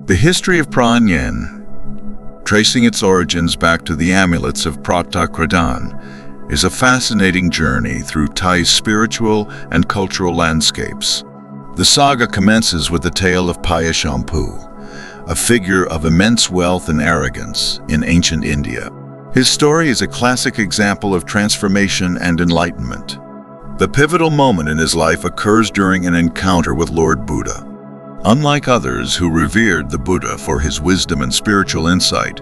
The history of Phra Ngan, tracing its origins back to the amulets of Phra Tha Kradan, is a fascinating journey through Thai's spiritual and cultural landscapes. The saga commences with the tale of Phya Chompoo, a figure of immense wealth and arrogance in ancient India. His story is a classic example of transformation and enlightenment. The pivotal moment in his life occurs during an encounter with Lord Buddha. Unlike others who revered the Buddha for his wisdom and spiritual insight,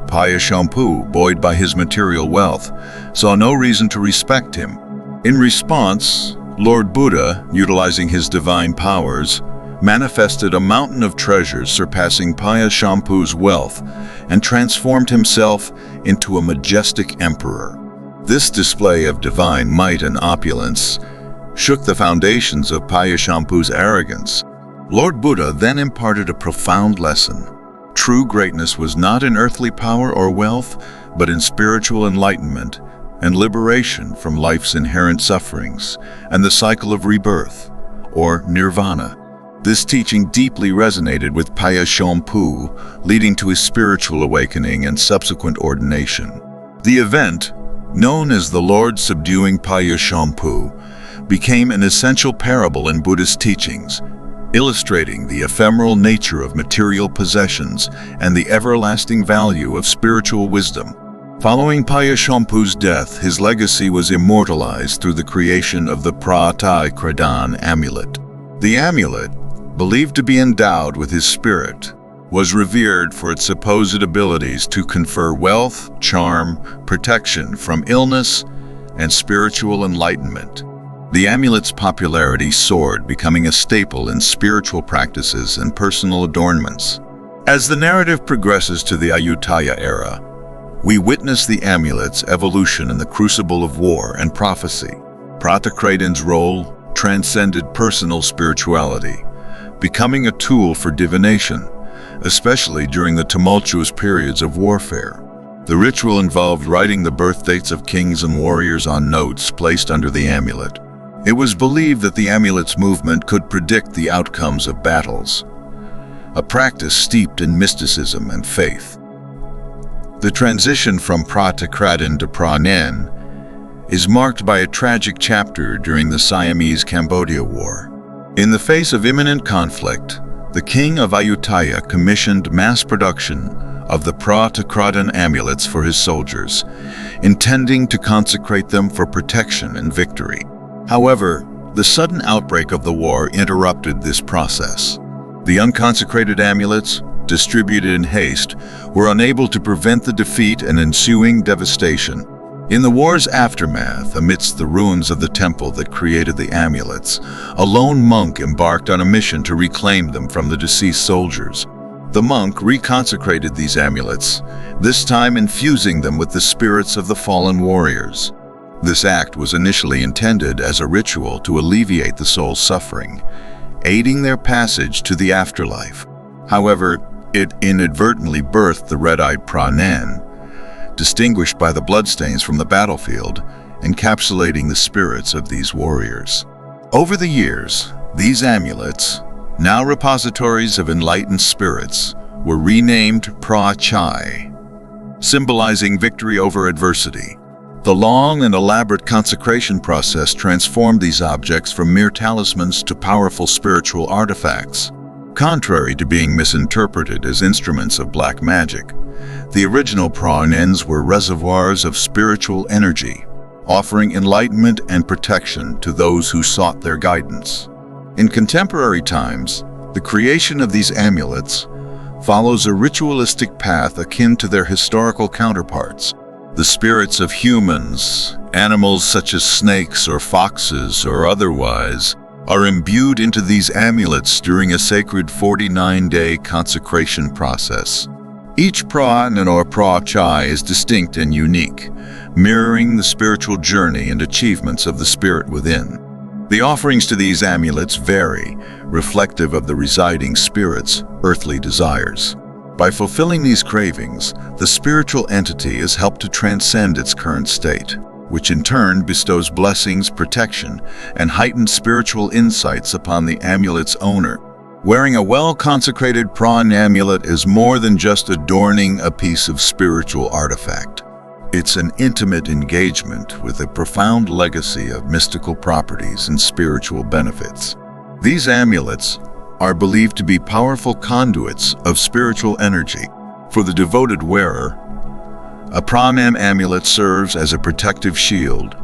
Phya Chompoo, buoyed by his material wealth, saw no reason to respect him. In response, Lord Buddha, utilizing his divine powers, manifested a mountain of treasures surpassing Phya Chompoo's wealth and transformed himself into a majestic emperor. This display of divine might and opulence shook the foundations of Phya Chompoo's arrogance. Lord Buddha then imparted a profound lesson. True greatness was not in earthly power or wealth, but in spiritual enlightenment and liberation from life's inherent sufferings and the cycle of rebirth, or nirvana. This teaching deeply resonated with Phya Chompoo, leading to his spiritual awakening and subsequent ordination. The event, known as the Lord Subduing Phya Chompoo, became an essential parable in Buddhist teachings, illustrating the ephemeral nature of material possessions and the everlasting value of spiritual wisdom. Following Phya Chompoo's death, his legacy was immortalized through the creation of the Phra Tha Kradan amulet. The amulet, believed to be endowed with his spirit, was revered for its supposed abilities to confer wealth, charm, protection from illness, and spiritual enlightenment. The amulet's popularity soared, becoming a staple in spiritual practices and personal adornments. As the narrative progresses to the Ayutthaya era, we witness the amulet's evolution in the crucible of war and prophecy. Phra Tha Kradan's role transcended personal spirituality, becoming a tool for divination, especially during the tumultuous periods of warfare. The ritual involved writing the birth dates of kings and warriors on notes placed under the amulet. It was believed that the amulet's movement could predict the outcomes of battles, a practice steeped in mysticism and faith. The transition from Phra Tha Kradan to Phra Ngan is marked by a tragic chapter during the Siamese-Cambodia War. In the face of imminent conflict, the king of Ayutthaya commissioned mass production of the Phra Tha Kradan amulets for his soldiers, intending to consecrate them for protection and victory. However, the sudden outbreak of the war interrupted this process. The unconsecrated amulets, distributed in haste, were unable to prevent the defeat and ensuing devastation. In the war's aftermath, amidst the ruins of the temple that created the amulets, a lone monk embarked on a mission to reclaim them from the deceased soldiers. The monk reconsecrated these amulets, this time infusing them with the spirits of the fallen warriors. This act was initially intended as a ritual to alleviate the soul's suffering, aiding their passage to the afterlife. However, it inadvertently birthed the Red Eyed Phra Ngan, distinguished by the bloodstains from the battlefield, encapsulating the spirits of these warriors. Over the years, these amulets, now repositories of enlightened spirits, were renamed Phra Chai, symbolizing victory over adversity. The long and elaborate consecration process transformed these objects from mere talismans to powerful spiritual artifacts. Contrary to being misinterpreted as instruments of black magic, the original Phra Ngans were reservoirs of spiritual energy, offering enlightenment and protection to those who sought their guidance. In contemporary times, the creation of these amulets follows a ritualistic path akin to their historical counterparts. The spirits of humans, animals such as snakes or foxes or otherwise, are imbued into these amulets during a sacred 49-day consecration process. Each Phra Ngan or Phra Chai is distinct and unique, mirroring the spiritual journey and achievements of the spirit within. The offerings to these amulets vary, reflective of the residing spirit's earthly desires. By fulfilling these cravings, the spiritual entity is helped to transcend its current state, which in turn bestows blessings, protection, and heightened spiritual insights upon the amulet's owner. Wearing a well-consecrated Phra Ngan amulet is more than just adorning a piece of spiritual artifact. It's an intimate engagement with a profound legacy of mystical properties and spiritual benefits. These amulets are believed to be powerful conduits of spiritual energy. For the devoted wearer, a Phra Ngan amulet serves as a protective shield,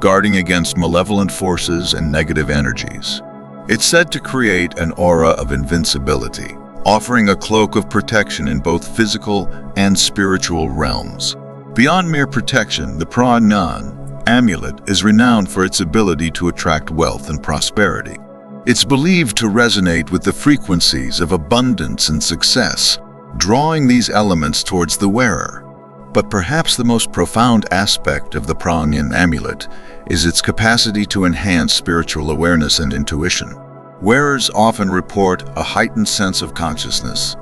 guarding against malevolent forces and negative energies. It's said to create an aura of invincibility, offering a cloak of protection in both physical and spiritual realms. Beyond mere protection, the Phra Ngan amulet is renowned for its ability to attract wealth and prosperity. It's believed to resonate with the frequencies of abundance and success, drawing these elements towards the wearer. But perhaps the most profound aspect of the Phra Ngan amulet is its capacity to enhance spiritual awareness and intuition. Wearers often report a heightened sense of consciousness,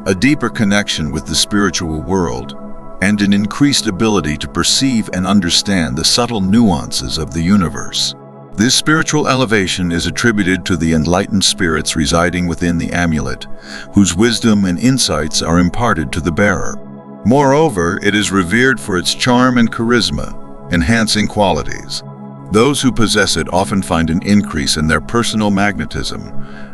a deeper connection with the spiritual world, and an increased ability to perceive and understand the subtle nuances of the universe. This spiritual elevation is attributed to the enlightened spirits residing within the amulet, whose wisdom and insights are imparted to the bearer. Moreover, it is revered for its charm and charisma, enhancing qualities. Those who possess it often find an increase in their personal magnetism,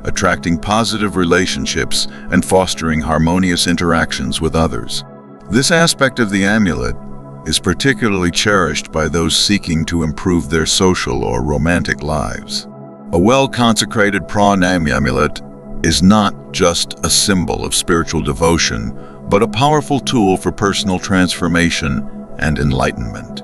attracting positive relationships and fostering harmonious interactions with others. This aspect of the amulet is particularly cherished by those seeking to improve their social or romantic lives. A well-consecrated Phra Ngan amulet is not just a symbol of spiritual devotion, but a powerful tool for personal transformation and enlightenment.